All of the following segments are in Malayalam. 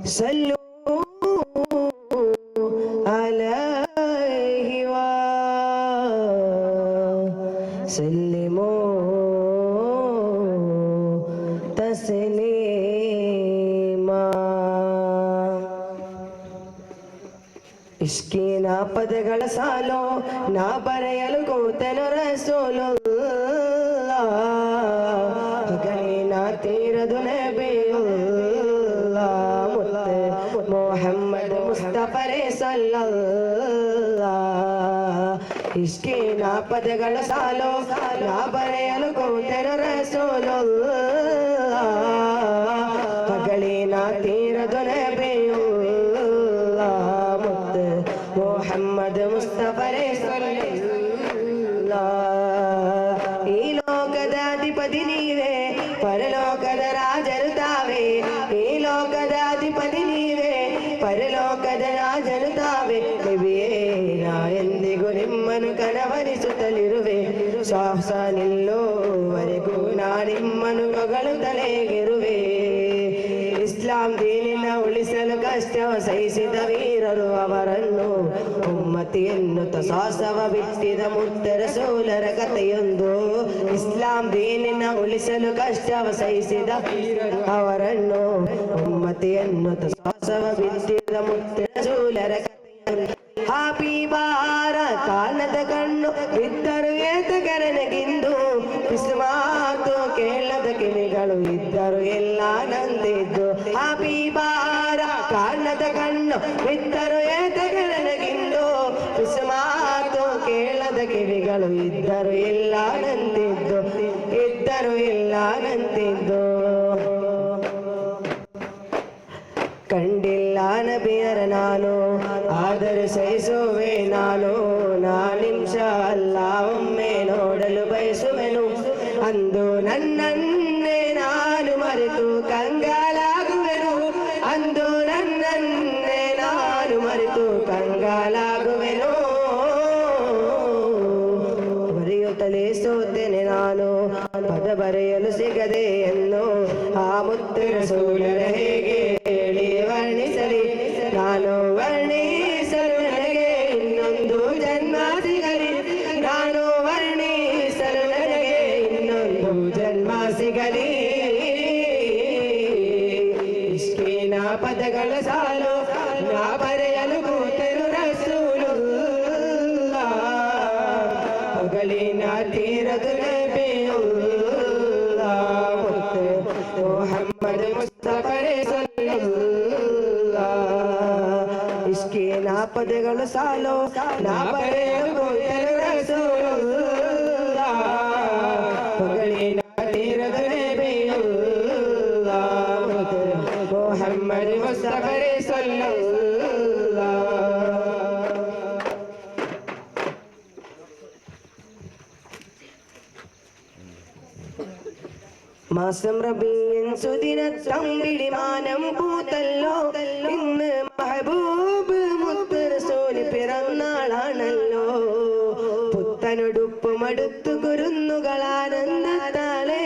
സല്ലു അലൈഹി വസല്ലിമു തസ്ലീമാ. ഇഷ്കിന പദಗಳ സാലോ ನಾ ಬರೆಯಲು ಕೂತನು ರಸೂಲುಲ್ಲಾಹ್ ಗಣಿನ ತೀರದು ನಬಿಯುಲ್ಲಾಹ್ ಮುತ್ತೆ ಮೊಹಮ್ಮದ್ ಮುಸ್ತಫರೆ ಸಲ್ಲಲ್ಲಾಹ್. ಇಷ್ಕಿನ ಪದಗಳ ಸಾಲೋ ನಾ ಬರೆಯಲು ಕೂತನು ರಸೂಲುಲ್ಲಾಹ್ ಗಣಿನ ತೀರದು ನಬಿಯುಲ್ಲಾಹ್ ಮುತ್ತೆ ಮೊಹಮ್ಮದ್ ಮುಸ್ತಫರೆ ಸಲ್ಲಲ್ಲಾಹ್. ಈ ಲೋಕದ ಅಧಿಪತಿ ನೀವೇ, ಪರಲೋಕದ ರಾಜರು ತಾವೇ. ಈ ಲೋಕದ ಅಧಿಪತಿ ನೀವೇ, ಪರಲೋಕದ ರಾಜರು ತಾವೇ. ನಬಿಯೇ ನಾ ಎಂದಿಗೂ ನಿಮ್ಮನ್ನು ಕನವರಿಸುತ್ತಲಿರುವೆ. ಶ್ವಾಸ ನಿಲ್ಲುವರೆಗೂ ನಾ ನಿಮ್ಮನ್ನು ಹೊಗಳುತ್ತಲೇಗಿರುವೆ. ಇಸ್ಲಾಂ ದೀನಿನ ಉಳಿಸಲು ಕಷ್ಟವ ಸಹಿಸಿದ ವೀರರು ಅವರನ್ನು ಉಮ್ಮತಿ ಎನ್ನುತ್ತ ಶ್ವಾಸವ ಬಿಟ್ಟಿದ ಮುತ್ತ ರಸೂಲರ ಕಥೆಯೊಂದು. ಇಸ್ಲಾಂ ದೀನಿನ ಉಳಿಸಲು ಕಷ್ಟವ ಸಹಿಸಿದ ವೀರರು ಅವರನ್ನು ಉಮ್ಮತಿ ಎನ್ನುತ್ತ ಶ್ವಾಸವ ಬಿಟ್ಟಿದ ಮುತ್ತ ರಸೂಲರ ಕಥೆಯೊಂದು. ಹಾಬಿಬಾರ ಕಾಣದ ಕಣ್ಣು ಇದ್ದರು ಏತಕರನಗಿಂದು, ಪಿಸುಮಾತು ಕೇಳದ ಕಿವಿಗಳು ಇದ್ದರು ಎಲ್ಲ ನಂದಿದ್ದು. ಹಾಬಿಬಾರ ಕಾಣದ ಕಣ್ಣು ಇದ್ದರು ಏತಕರನಗಿಂದು, ಪಿಸುಮಾತು ಕೇಳದ ಕಿವಿಗಳು ಇದ್ದರು ಎಲ್ಲ ನಂದಿದ್ದು. ಇದ್ದರು ಎಲ್ಲ ನಂದಿದ್ದು. ಕಂಡಿಲ್ಲ ನಬಿಯರ ನಾನು, ಆದರೂ ಸಹಿಸುವೆ ನಾನು. ನಿಮಿಷ ಅಲ್ಲ ಒಮ್ಮೆ ನೋಡಲು ಬಯಸುವೆನು. ಅಂದು ನನ್ನನ್ನೇ ನಾನು ಮರೆತು ಕಂಗಾಲಾಗುವೆನು. ಅಂದು ನನ್ನನ್ನೇ ನಾನು ಮರೆತು ಕಂಗಾಲಾಗುವೆನು. ಬರೆಯುತ್ತಲೇ ಸೋತೆನೆ ನಾನು, ಪದ ಬರೆಯಲು ಸಿಗದೆ ಎನ್ನು. ಆ ಮುತ್ತು ರಸೂಲರ ಹೇಗೆ ಹೇಳಿ ವರ್ಣಿಸಲಿ ನಾನು, ವರ್ಣಿಸಲು ನನಗೆ ಇನ್ನೊಂದು ಜನ್ಮ ಸಿಗಲಿ. ನಾನು ವರ್ಣಿಸಲು ನನಗೆ ಇನ್ನೊಂದು ಜನ್ಮ ಸಿಗಲಿ. ಇಷ್ಕಿನ ಪದಗಳ ಸಾಲು ನಾ ಬರೆಯಲು ಕೂತರು ರಸೂಲುಲ್ಲಾಹ್ ಹೊಗಳಿನ ತೀರದು ನಬಿಯುಲ್ಲಾಹ್ ಮುತ್ತೆ ಮೊಹಮ್ಮದ್ ಮುಸ್ತಫರೆ ಸಲ್ಲಲ್ಲಾಹ್. ಇಷ್ಕಿನ ಪದಗಳು ಸಾಲು ನಾ ಬರೆಯಲು ಕೂತರು ರಸೂಲುಲ್ಲಾಹ್ ಹೊಗಳಿನ ತೀರದು ನಬಿಯುಲ್ಲಾಹ್ ಮುತ್ತೆ ಮೊಹಮ್ಮದ್ ಮುಸ್ತಫರೆ ಸಲ್ಲಲ್ಲಾಹ್. മാസം റബീൻ സുദിനത്തമ്പിളി മാനം പൂത്തല്ലോ. ഇന്ന് മഹബൂബ് മുത്ത് റസൂല് പിറന്നാളാണല്ലോ. പുത്തനുടുപ്പും അടുത്തു കുരുന്നുകളാനന്ദത്താലെ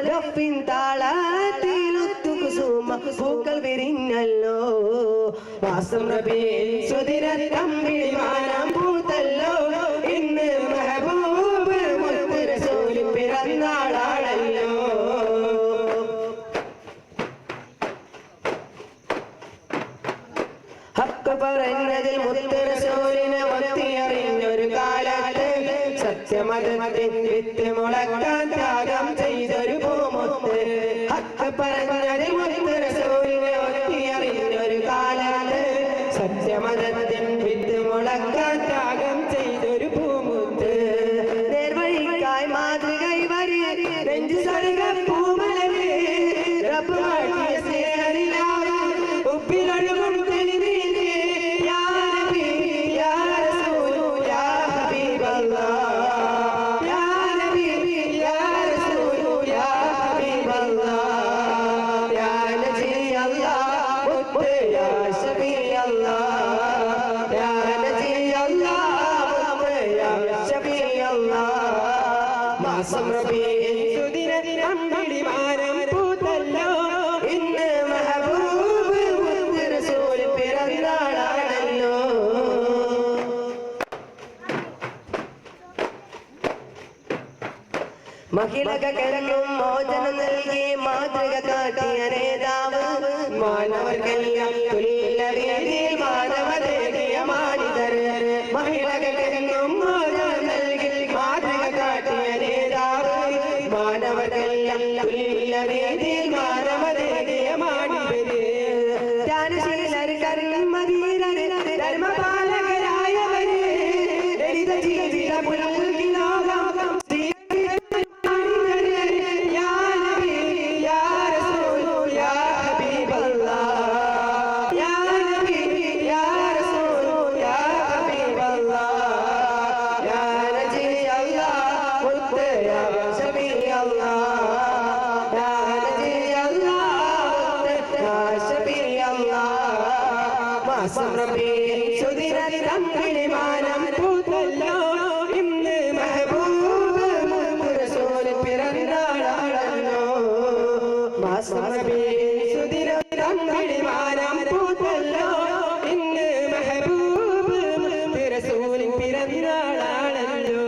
ഗഫിൻ താളത്തിലൊത്തു കുസുമ പൂക്കൾ വിരിഞ്ഞല്ലോ. മാസം റബീൻ സുദിനത്തമ്പിളി മാനം പൂത്തല്ലോ. ഇന്ന് മഹബൂബ് മുത്ത് റസൂല് പിറന്നാളാണല്ലോ. ഹക്ക് പറഞ്ഞതിൽ മുത്ത് റസൂലിനെ ഒത്തിയറിഞ്ഞൊരു കാലത്ത് സത്യമതത്തിൽ വിത്ത് മുളക്കാൻ ത്യാഗം ചെയ്തൊരു പൂമുത്ത്. ഹക്ക് പറഞ്ഞതിൽ മുത്ത് റസൂലിനെ ഒത്തിയറിഞ്ഞൊരു കാലത്ത് സത്യമതത്തിൽ വിത്ത് മുളക്കാൻ ത്യാഗം ചെയ്തൊരു പൂമുത്ത്. നേർവഴിക്കായി മാതൃകൈ വരി നെഞ്ചു സർഗ പൂമലരെ റബ്ബ് മാറ്റിയ സ്നേഹനിലാവ് ഉപ്പിലൊഴുകും തെളിനീരേ. യാ നബി യാ റസൂൽ യാ ഹബീബല്ലാഹ്. യാ നബി യാ റസൂൽ യാ ഹബീബല്ലാഹ്. യാ നബി അല്ലാഹ് മുത്ത് യാ ശഫീ അല്ലാഹ്. യാ നബി അല്ലാഹ് മുത്ത് യാ ശഫീ അല്ലാഹ്. മാസം റബീഉൽ സുദിനം അമ്പിളി മാനം പൂത്തല്ലോ. ഇന്ന് മഹബൂബ് മുത്ത് മഹിളകൾക്കെന്നും മോചനം നൽകി മാതൃക കാട്ടിയ നേതാവ് മാനവർക്കെല്ലാം തുല്യരീതിയിൽ മാനവതേകിയ മാനിതർ മഹിളകൾക്കെന്നും മോചനം നൽകി മാതൃക കാട്ടിയ നേതാവ് മാനവർക്കെല്ലാം തുല്യരീതിയിൽ മാനവതേകിയ മാനിതർ ജ്ഞാനശീലർ കർമ്മധീരർ ധർമ്മപാലകരായവര് ലളിത ജീവിത പുലർത്തി ലോകം സുദിനം പൂത്തല്ലോ ഇന്ന് മെഹബൂബ് റസൂൽ പിറന്നാളാണല്ലോ സുദിനം പൂത്തല്ലോ ഇന്ന് മെഹബൂബ് റസൂൽ പിറന്നാളാണല്ലോ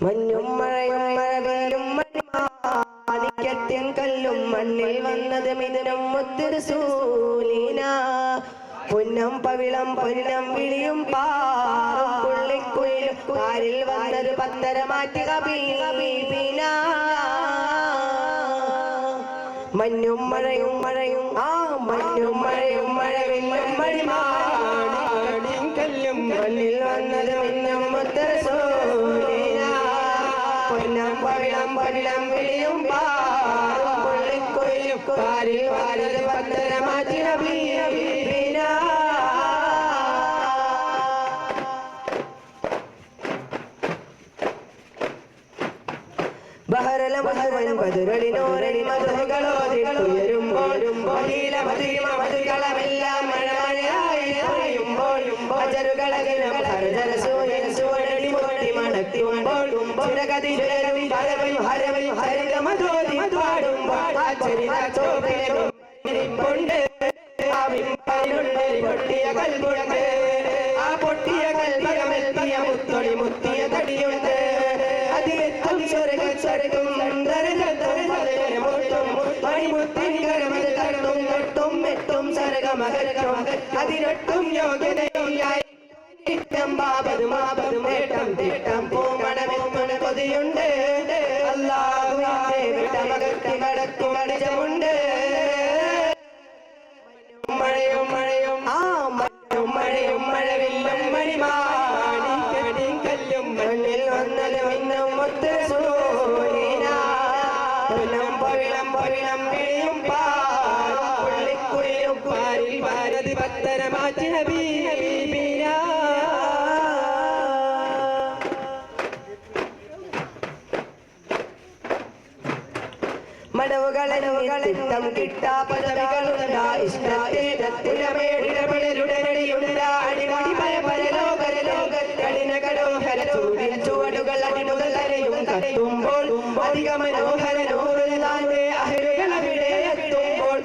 മഞ്ഞും മഴയും മഴവില്ലും മാണിക്യത്തിൻ കല്ലും മണ്ണിൽ വന്നത് മിഥുനം മുത്തുറസൂലിന പൊന്നം പവിളം പൊന്നം വിളിയും പാറും പുള്ളിക്കുയിലും കാരിൽ വന്നത് പത്തര മാറ്റി ഹബീബിന മഞ്ഞും മഴയും മഴയും മഞ്ഞും മഴയും മഴവില്ലും മണിമാണിക്യത്തിൻ കല്ലും മണ്ണിൽ വന്നത് മിഥുനം മുത്തുറസൂലിന പൊന്നം പവിളം പൊന്നം വിളിയും പാറും പുള്ളിക്കുയിലും കാരിൽ വന്നത് പത്തര മാറ്റി ഹബീബിന ബഹരല മുഴുവൻ ബദുരളിനോരളി മധുകളോതിട്ടുയരുമ്പോൾ മധുകളമെല്ലാം മഴമഴയായി പൊഴിയുമ്പോൾ അജറുകളകിലും ഹരജരസൂര്യൻ സുവനടി മുരടി മണക്കുമ്പോൾ ചിരകതിരും പരവയും ഹരവയും ഹരിതമധോതി പാടുമ്പോൾ ആചരിതോണ്ട് പൊട്ടിയ കൽപുഴക്ക് ആ പൊട്ടിയ കൽപകമെത്തിയ മുത്തൊളി മുത്തിയ തടിയുണ്ട് അതിലെത്തും സ്വർഗം മണിമുത്തിൻ എട്ടും സർഗമകരം അതിനൊട്ടും യോഗ്യതയായി ബാബതും നേട്ടം തിട്ടം പൂമണമെത്തും കൊതിയുണ്ട് അല്ലാഹുവിന്റെ വിട്ടമകത്തി കടക്കും അടിജമുണ്ട് മഴയും മഴയും മഞ്ഞും മഴയും മഴവില്ലും മണിമാണിക്യത്തിൻ കല്ലും മണ്ണിൽ വന്നതും ഇന്നും മുത്തുറസൂലിന പൊന്നം പവിളം പവിളം വിളിയും പാറും പുള്ളിക്കുയിലും പാരിൽ ഭാരതി പത്തര മാറ്റി ഹബീബിന മടവുകളിടം കിട്ടാ പദവികളുണ്ടാ ഇഷ്ടത്തിടപെടലുടനടിയുണ്ടാ അടിമടി പരലോകരലോകടിന കടോഹര ചൂടിൽ ചുവടുകൾ അടിമുതൽ അരയും കത്തുമ്പോൾ അധിക മനോഹര നൂറുള്ളാന്റെ അഹരുകളവിടെ എത്തുമ്പോൾ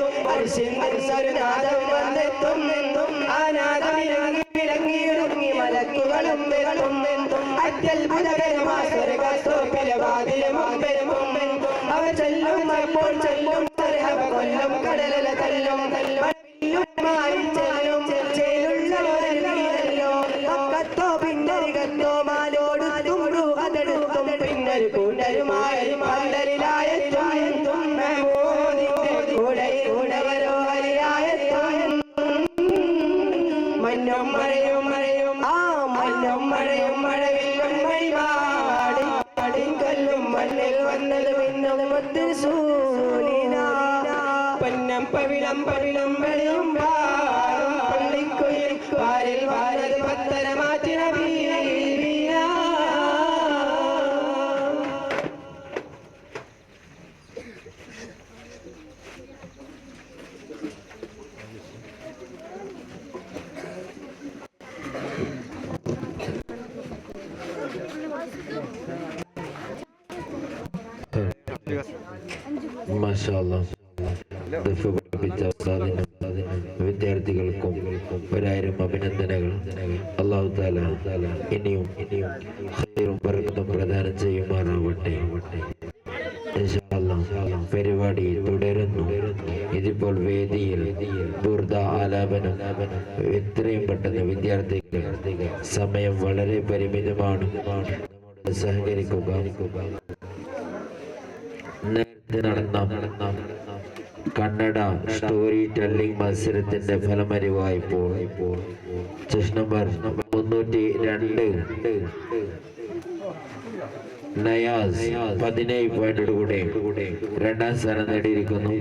ഒരു നാദം വന്നെത്തും ആ നാദം വിളങ്ങിയിറങ്ങി മലക്കുകളും വിരളും അത്യത്ഭുതകരമായ സ്വർഗത്തോപ്പിലെ വാതിലും അവർ ചെല്ലും അപ്പോൾ ചെല്ലും കൊല്ലും കടലല തല്ലും ചെല്ലും ചേലുള്ളവരല്ലോ പക്കത്തോ പിന്നരികത്തോ മാലോട് തുമ്പു അതെടുത്തും പിന്നൊരു കൂട്ടരുമായി പന്തലിലായെത്തും കൂടവരോ ഹരിയായെത്തും മഞ്ഞും മഴയും മഴയും മഞ്ഞും മഴയും മഴവില്ലും മണിമാടിൻ കല്ലും മണ്ണിൽ വന്നത് പിന്നും മുത്തുറസൂലിന പൊന്നം പവിളം പവിളം വെളിയും പാറും പള്ളിക്കുയിൽ വാരിൽ വാരത് പത്തര മാറ്റി ഹബീബിന ما شاء الله. ലഭിച്ച ഉസ്താദിനും വിദ്യാർത്ഥികൾക്കും 1000 അഭിനന്ദനങ്ങൾ. അല്ലാഹു തആല ഇനിയും ഖൈറും ബറക്കത്തും പ്രദാനം ചെയ്യുമാറാവട്ടെ. ഇൻഷാ അല്ലാഹ് പരിപാടി തുടരുന്നു. ഇതിപ്പോൾ വേദിയിൽ ബുർദ ആലാപനം എത്രയും പെട്ടെന്ന് വിദ്യാർത്ഥികൾ, സമയം വളരെ പരിമിതമാണ്, സഹകരിക്കുക. നേരത്തെ നടന്ന കന്നഡ സ്റ്റോറി ടെല്ലിംഗ് മത്സരത്തിന്റെ ഫലമറിവായപ്പോൾ ചെസ് നമ്പർ 302 നയാസ് 17 പോയിന്റോടുകൂടെ 2ാം സ്ഥാനം നേടിയിരിക്കുന്നു.